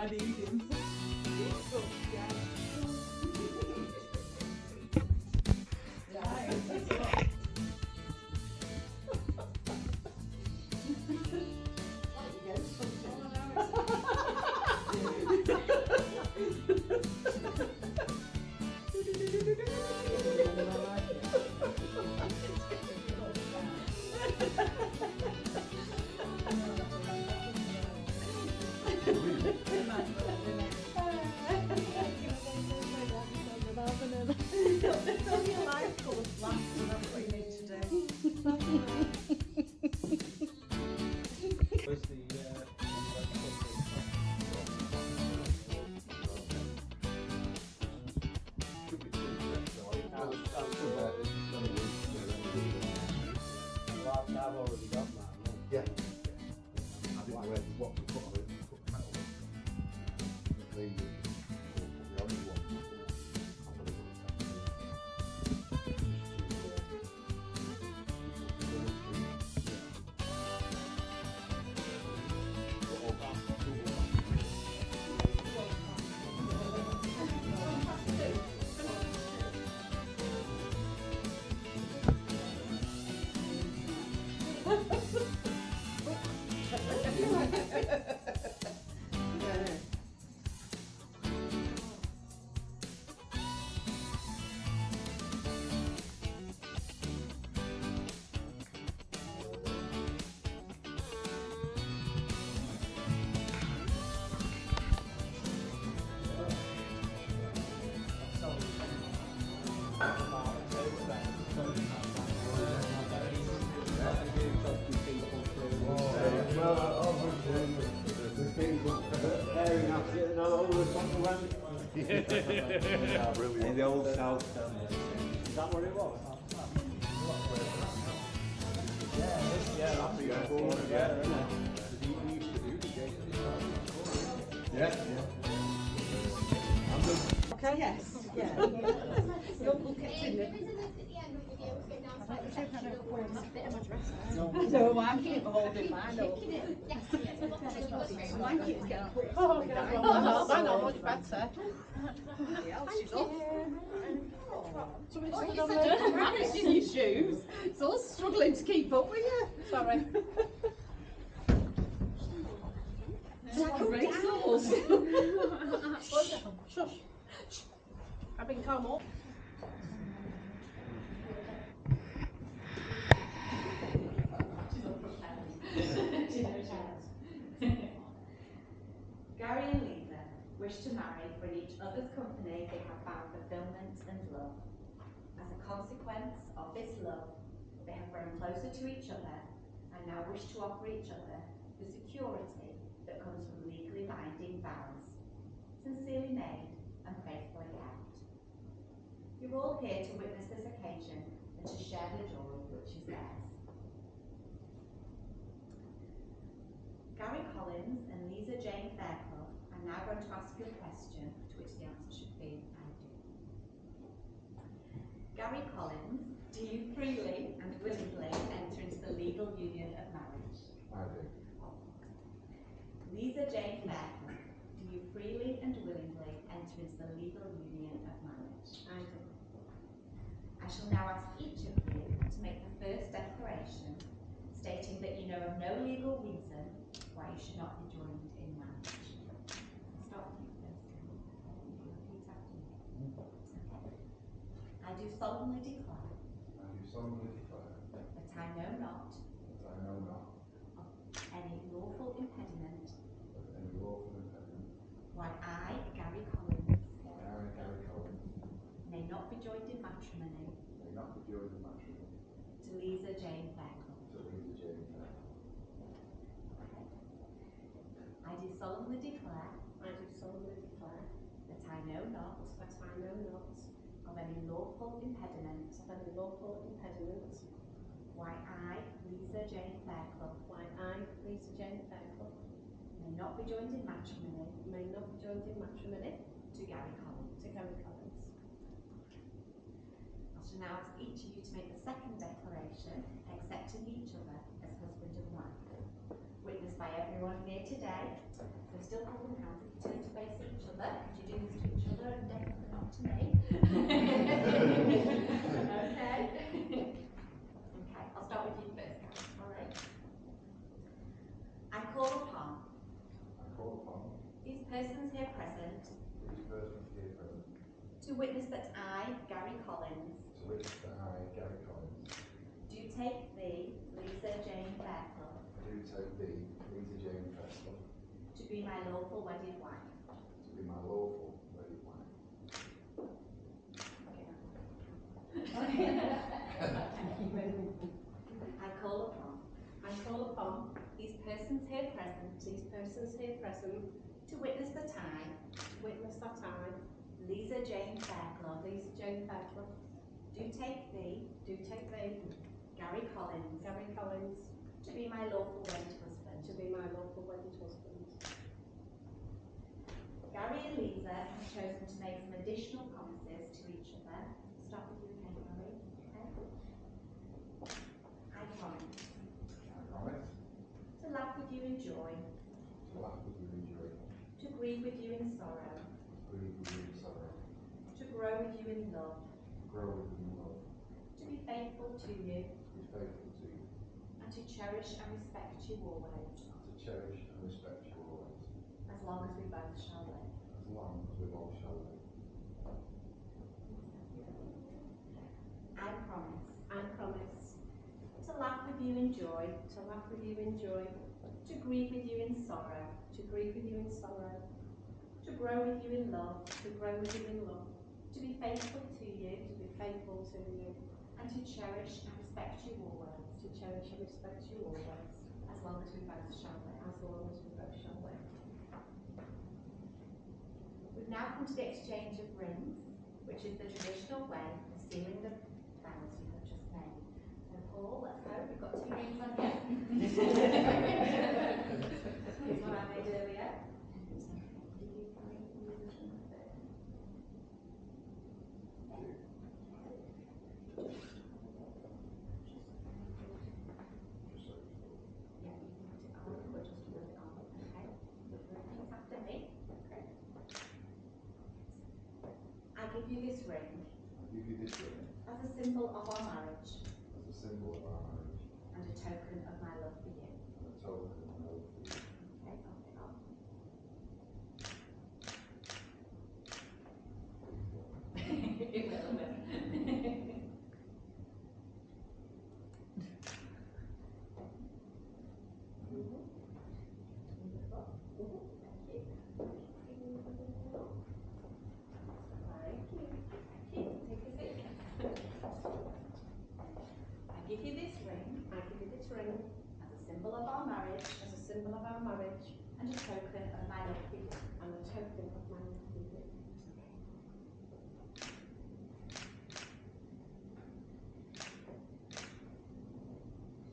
I need him. I've already got mine. Yeah. I didn't know what to put on it. Put metal on it. Cleaned it. Put the orange one. Yeah, brilliant. In the old south. Is that what it was? Yeah, that's the old one. Yeah. Okay, yes. Yeah. Your book is in there. No, I keep holding mine up. Mine keeps getting put. Oh, I know much better. She's off. Somebody stood on there in your shoes. It's all struggling to keep up with you. Sorry. It's like a racehorse. Shush. I've been calm up. Gary and Liza wish to marry, for in each other's company they have found fulfillment and love. As a consequence of this love, they have grown closer to each other and now wish to offer each other the security that comes from legally binding vows, sincerely made and faithfully kept. You're all here to witness this occasion and to share the joy which is theirs. Gary Collins and Liza Jane Fairclough are now going to ask you a question to which the answer should be I do. Gary Collins, do you freely and willingly enter into the legal union of marriage? I do. Liza Jane Fairclough, do you freely and willingly enter into the legal union of marriage? I do. I shall now ask each of you to make the first declaration stating that you know of no legal reason why you should not be joined in marriage. Stop you first. Repeat after me. Okay. I do solemnly declare that I know not of any lawful impediment why I, Gary Collins, may not be joined in matrimony to Liza Jane Fairclough. I do solemnly declare that I know not of any lawful impediment why I, Liza Jane Fairclough, may not be joined in matrimony to Gary Collins. I shall now ask each of you to make the second declaration, accepting each other as husband and wife. witnessed by everyone here today. So still holding hands if you turn to face each other, because you do this to each other and definitely not to me. Okay. Okay, I'll start with you first, Gary. All right. I call upon these persons here present to witness that I, Gary Collins, do take thee, Liza Jane Fairclough, to be my lawful wedded wife. I call upon these persons here present to witness that I, Liza Jane Fairclough, do take thee, Gary Collins, to be my lawful wedded husband. Gary and Liza have chosen to make some additional promises to each other. Start with you again, Gary. Okay. I promise to laugh with you in joy, to grieve with you in sorrow, to grow with you in love, to be faithful to you, and to cherish and respect you always, as long as we both shall live. I promise to laugh with you in joy, to grieve with you in sorrow, to grow with you in love, to be faithful to you, and to cherish and respect you always, as long as we both shall live. We've now come to the exchange of rings, which is the traditional way of sealing the vows you have just made. So Paul, let's go. We've got 2 rings on here. Here's what I made earlier. I give you this ring as a symbol of our marriage and a token of my love for you. Okay, I'll put it on. It will. I give you this ring as a symbol of our marriage and a token of my love for you.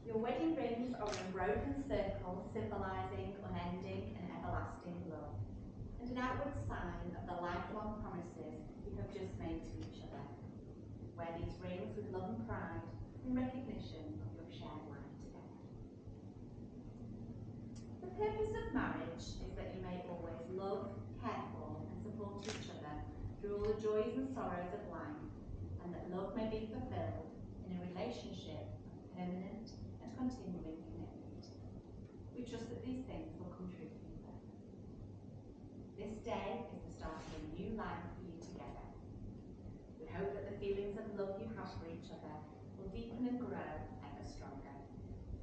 Your wedding rings are an unbroken circle symbolising unending and everlasting love, and an outward sign of the lifelong promises you have just made to each other. Wear these rings with love and pride in recognition of your shared life together. The purpose of marriage is that you may always love, care for and support each other through all the joys and sorrows of life, and that love may be fulfilled in a relationship of permanent and continuing commitment. We trust that these things will come true for you both. This day is the start of a new life for you together. We hope that the feelings of love you have for each other will deepen and grow ever stronger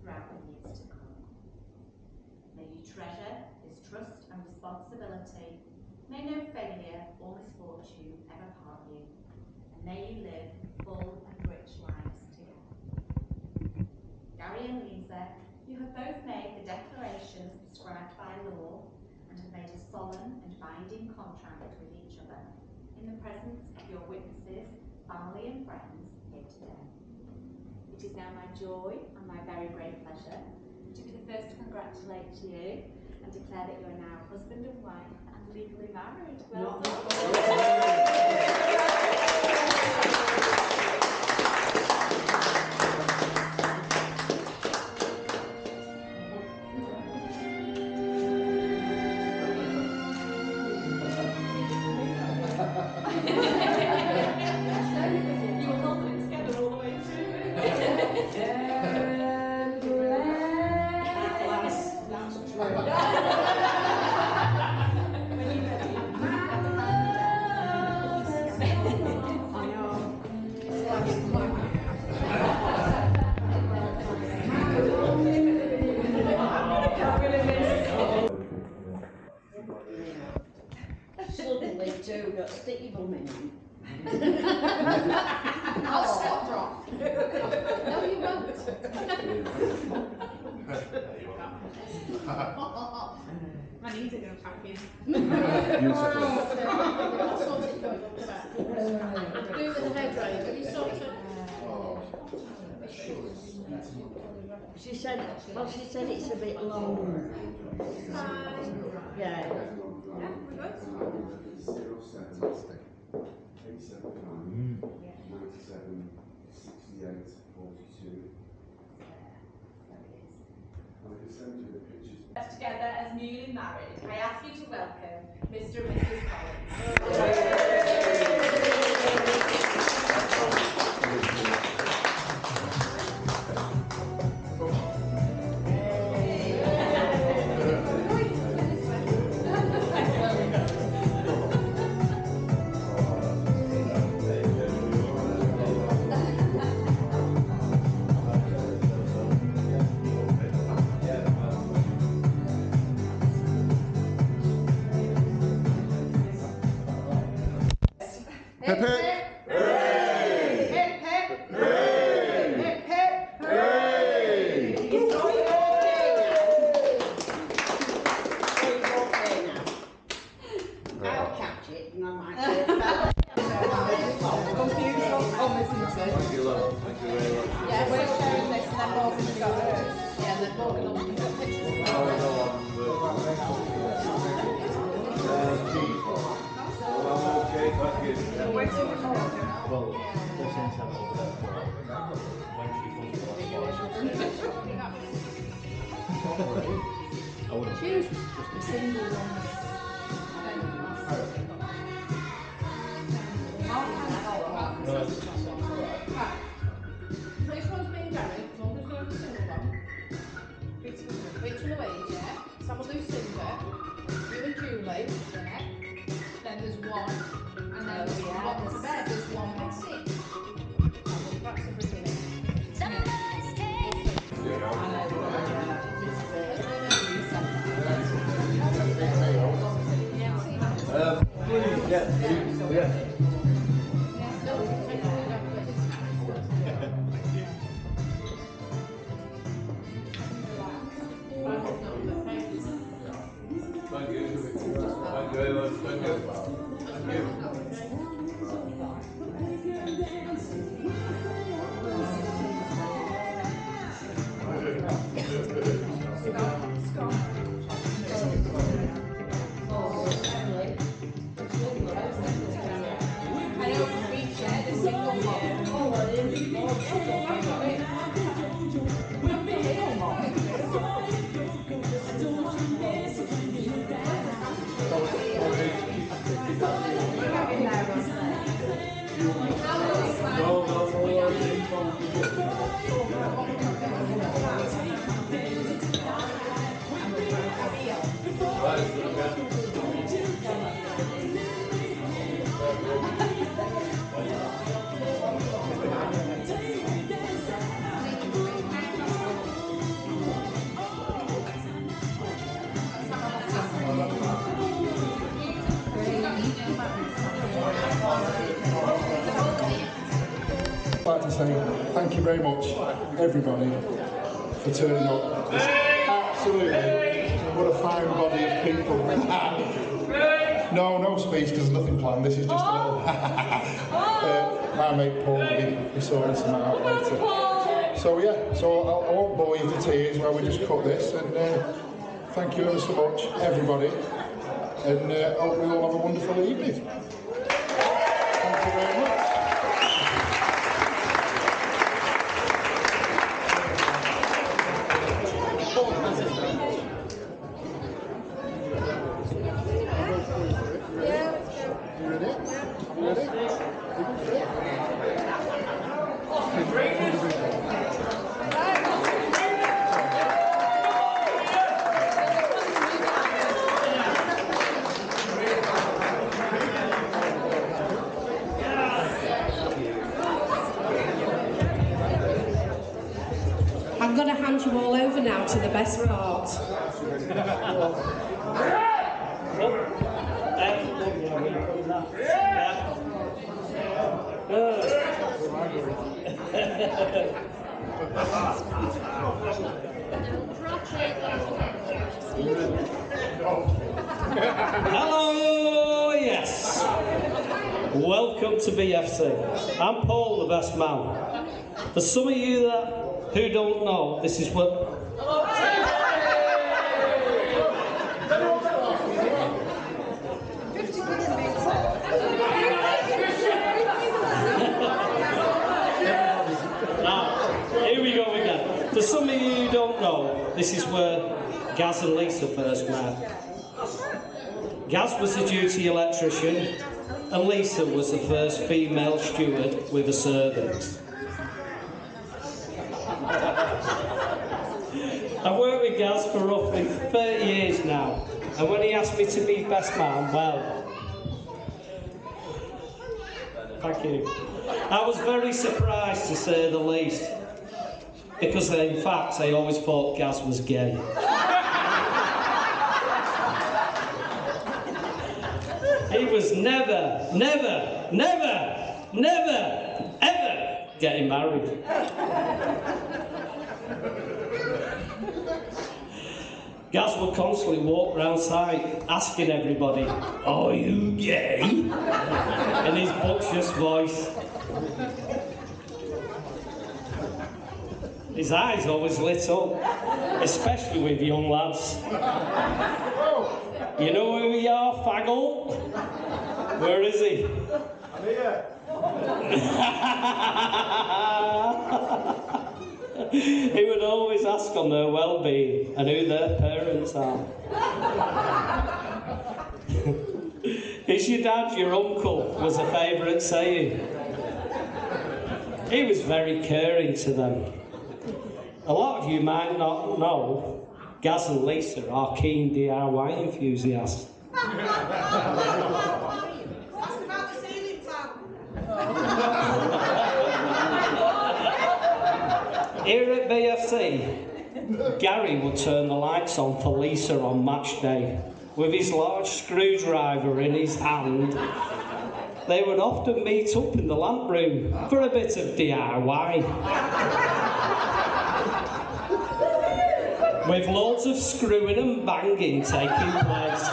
throughout the years to come. May you treasure this trust and responsibility. May no failure or misfortune ever part you, and may you live full and rich lives together. Gary and Liza, you have both made the declarations prescribed by law and have made a solemn and binding contract with each other in the presence of your witnesses, family and friends here today. It is now my joy and my very great pleasure to be the first to congratulate you and declare that you are now husband and wife and legally married. Well done. Suddenly, too, got stick your bum in. I'll stop drop. No, you won't. My knees are going to pack in. I'll sort it going up to that. Do with the head raise. Have you sorted? She said it's a bit long. Yeah. Fantastic. 97, 68, 42. Together as newly married, I ask you to welcome Mr. and Mrs. Collins. Hip hip! Hooray! Hip hip! Hooray! Hip hip! Hooray! He's okay now. I'll catch it and I might say Thank you, love. Thank you very much. Yeah, we're sharing this and then Morgan's got hers. Yeah, and then Morgan will pick up pictures. Okay, thank you. Where's your Morgan? Well, they're saying to have it over there for when she comes to the I wouldn't. Choose the single ones. This one's being Gary, Morgan's going to the single one. Which one away, yeah? Sam will do Cinder, you and Julie, yeah? Then there's one, and then there's one to bed, there's one and six. That's the beginning. Please, yeah, yeah. Thank you. Thank you very much. Thank you. Thank you. I know we share the single one. I'd like to say thank you very much, everybody, for turning up. Absolutely, what a fine body of people. No speech because nothing planned. This is just a little. My mate Paul will be sorting some out later. So yeah, so I won't bore you to tears while we just cut this. And thank you ever so much, everybody. And hope we all have a wonderful evening. Thank you very much. I'm going to hand you all over now to the best part. Hello, yes. Welcome to BFC. I'm Paul, the best man. For some of you who don't know, this is what... Here we go again. For some of you who don't know, this is where Gaz and Lisa first met. Gaz was a duty electrician, and Lisa was the first female steward with a servant. I've worked with Gaz for roughly 30 years now, and when he asked me to be best man, well, thank you. I was very surprised, to say the least, because in fact I always thought Gaz was gay. He was never, ever getting married. Gaz would constantly walk round site asking everybody, "Are you gay?" in his boisterous voice. His eyes always lit up, especially with young lads. "You know who you are, faggot? Where is he?" I'm here. He would always ask on their well-being and who their parents are. "Is your dad your uncle?" was a favourite saying. He was very caring to them. A lot of you might not know, Gaz and Lisa are keen DIY enthusiasts. Here at BFC, Gary would turn the lights on for Lisa on match day. With his large screwdriver in his hand, they would often meet up in the lamp room for a bit of DIY. With loads of screwing and banging taking place.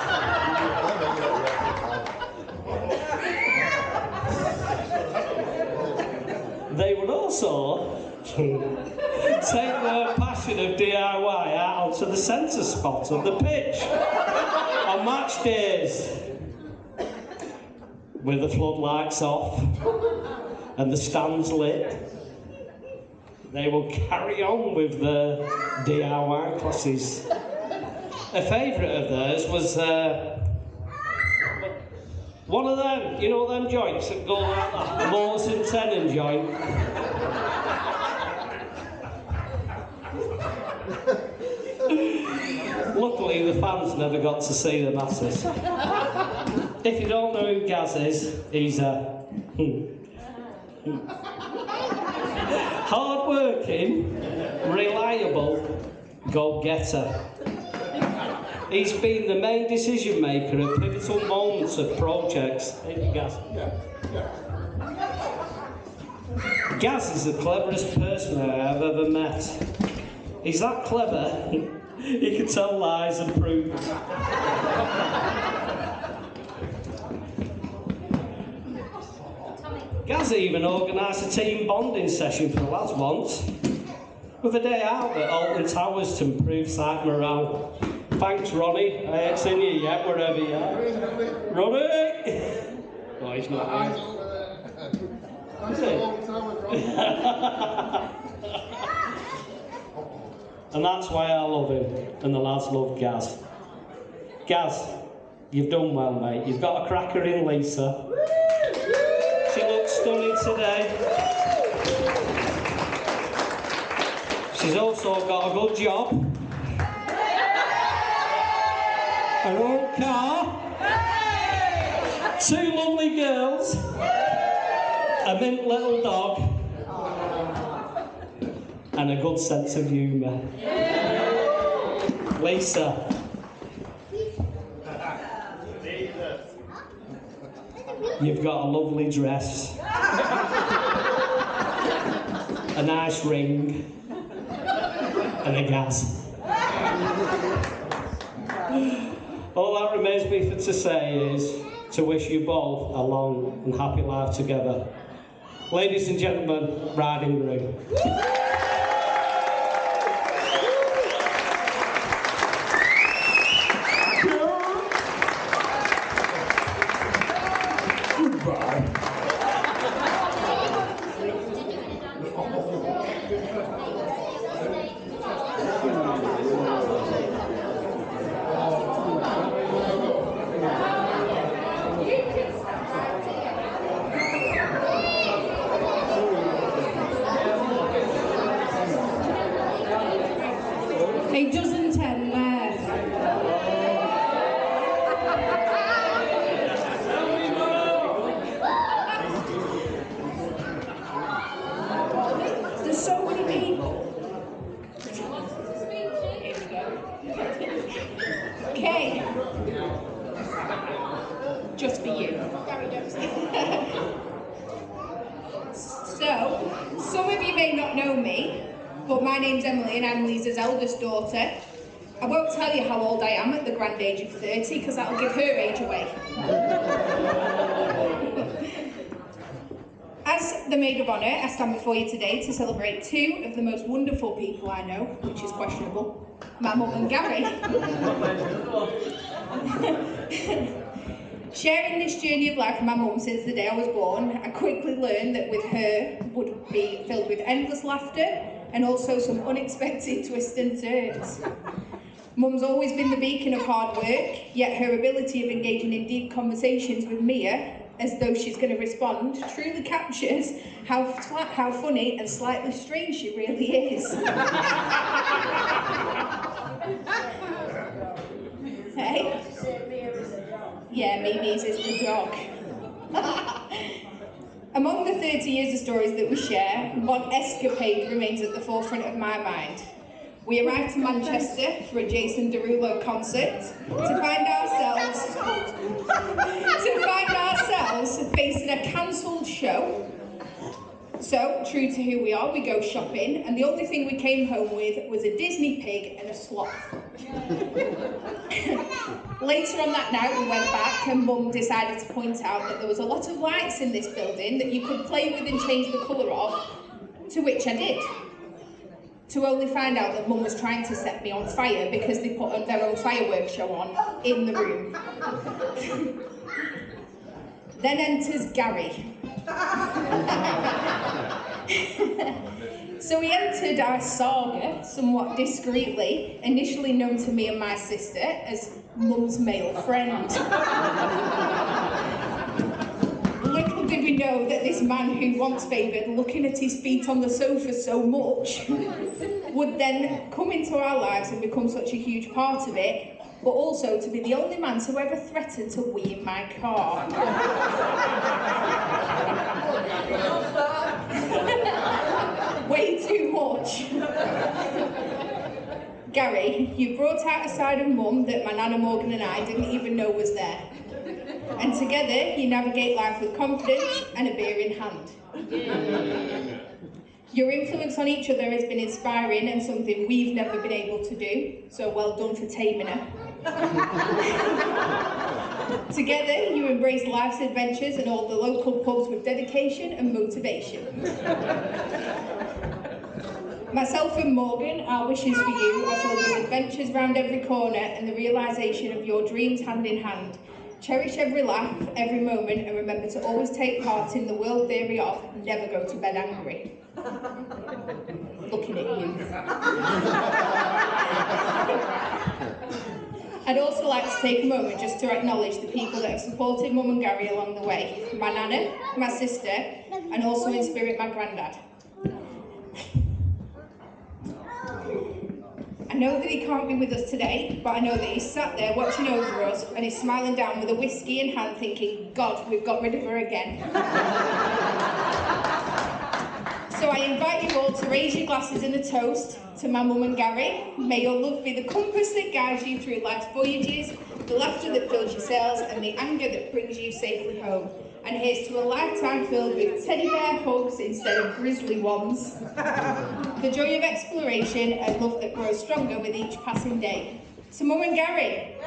They would also take their passion of DIY out onto the centre spot of the pitch on match days, with the floodlights off and the stands lit. They will carry on with the DIY classes. A favourite of theirs was one of them, you know them joints that go like that, the mortise and tenon joint. Luckily the fans never got to see the masses. If you don't know who Gaz is, he's a hard-working, reliable go-getter. He's been the main decision maker at pivotal moments of projects. Gaz. Gaz is the cleverest person I've ever met. He's that clever, he can tell lies and prove them. Gaz even organised a team bonding session for the lads once, with a day out at Alton Towers to improve site morale. Thanks, Ronnie. I ain't seen you yet, wherever you are. Ronnie! Oh, he's not here. Is he? And that's why I love him, and the lads love Gaz. Gaz, you've done well, mate. You've got a cracker in Lisa. She looks stunning today. She's also got a good job, her own car, 2 lovely girls, a mint little dog, and a good sense of humour. Lisa. You've got a lovely dress, a nice ring, and a gas. All that remains me for to say is to wish you both a long and happy life together. Ladies and gentlemen, bride and groom. He doesn't end there. There's so many people. Here we go. Okay. Just for you. So, some of you may not know me, but my name's Emily and I'm Lisa's eldest daughter. I won't tell you how old I am at the grand age of 30 because that'll give her age away. As the Maid of Honour, I stand before you today to celebrate two of the most wonderful people I know, which is questionable, my mum and Gary. Sharing this journey of life with my mum since the day I was born, I quickly learned that with her would be filled with endless laughter and also some unexpected twists and turns. Mum's always been the beacon of hard work, yet her ability of engaging in deep conversations with Mia, as though she's going to respond, truly captures how funny and slightly strange she really is. Hey? Yeah, Mimi's is the dog. Among the 30 years of stories that we share, one escapade remains at the forefront of my mind. We arrived to Manchester for a Jason Derulo concert to find ourselves facing a cancelled show. So, true to who we are, we go shopping, and the only thing we came home with was a Disney pig and a sloth. Later on that night, we went back, and Mum decided to point out that there was a lot of lights in this building that you could play with and change the colour of, to which I did. To only find out that Mum was trying to set me on fire because they put their own fireworks show on in the room. Then enters Gary. So he entered our saga somewhat discreetly, initially known to me and my sister as Mum's male friend. Little did we know that this man who once favoured looking at his feet on the sofa so much would then come into our lives and become such a huge part of it, but also to be the only man to ever threaten to wee in my car. Way too much. Gary, you brought out a side of Mum that my Nana Morgan and I didn't even know was there. And together, you navigate life with confidence and a beer in hand. Your influence on each other has been inspiring and something we've never been able to do, so well done for taming her. Together, you embrace life's adventures and all the local pubs with dedication and motivation. Myself and Morgan, our wishes for you are filled with adventures round every corner and the realisation of your dreams hand in hand. Cherish every laugh, every moment, and remember to always take part in the world theory of never go to bed angry. Looking at you. I'd also like to take a moment just to acknowledge the people that have supported Mum and Gary along the way. My Nana, my sister, and also in spirit my granddad. I know that he can't be with us today, but I know that he's sat there watching over us and he's smiling down with a whiskey in hand thinking, God, we've got rid of her again. So So I invite you all to raise your glasses in a toast to my mum and Gary. May your love be the compass that guides you through life's voyages, the laughter that fills your sails, and the anger that brings you safely home. And here's to a lifetime filled with teddy bear hugs instead of grizzly ones. The joy of exploration and love that grows stronger with each passing day. To Mum and Gary.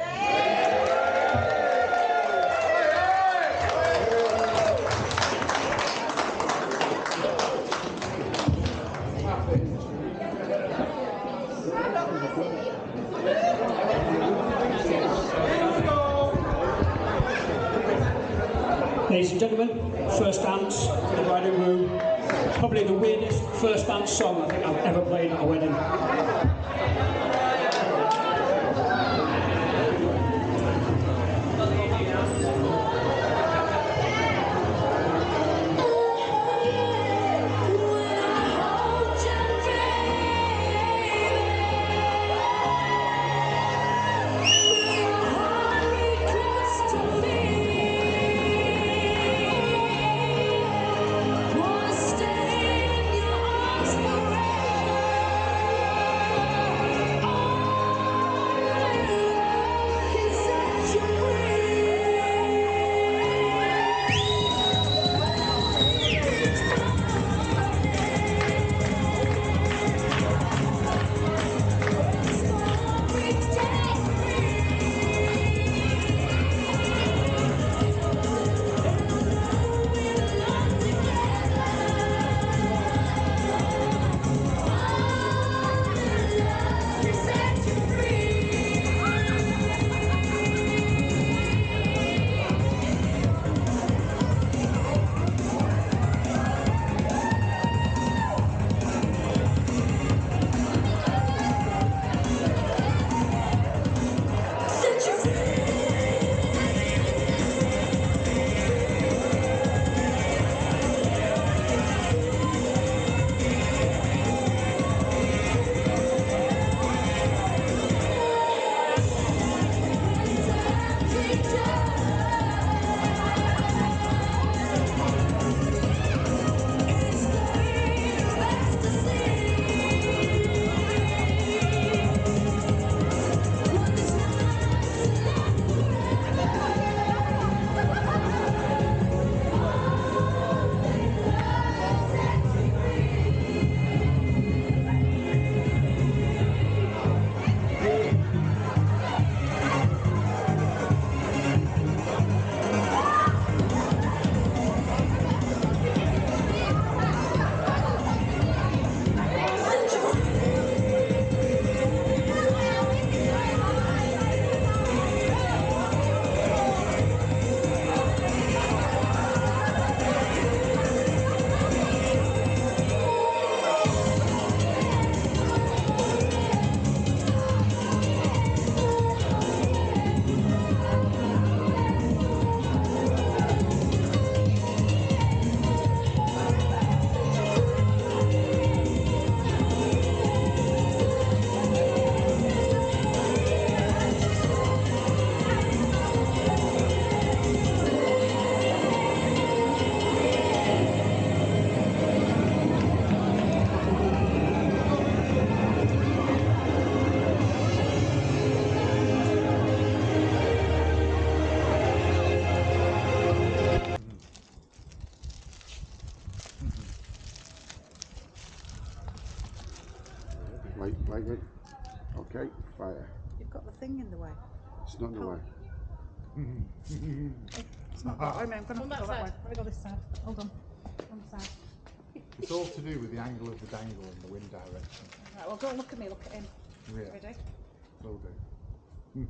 Ladies and gentlemen, first dance for the bride and groom. Probably the weirdest first dance song I think I've ever played at a wedding. Wait. Okay, fire. You've got the thing in the way. It's not in the way. It's not that. I'm going to go that way. Let me go this side. Hold on. One side. It's all to do with the angle of the dangle and the wind direction. Right, well, don't look at me, look at him. Yeah. Ready? Will do.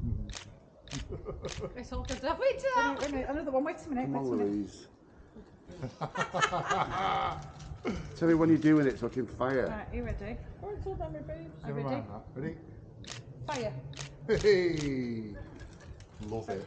It's all good. Wait till Wait a minute, another one. Wait a minute. Come on, wait a minute. Louise. Tell me when you're doing it so I can fire. Right, you ready? Oh, it's all done, my babes. Are you Never ready? mind that. Ready? Fire. Hey! Love it.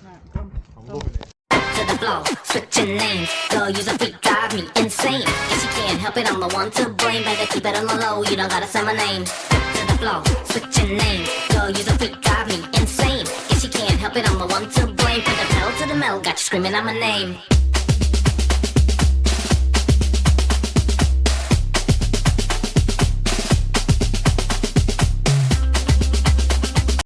Right, go on. I'm loving it. To the flow, switching names. Girl, use a freak, drive me insane. And she can't help it, I'm the one to blame. Better keep it on the low, you don't gotta say my name. To the flow, switching names. Girl, use a freak, drive me insane. And she can't help it, I'm the one to blame. From the pedal to the metal, got you screaming out my name.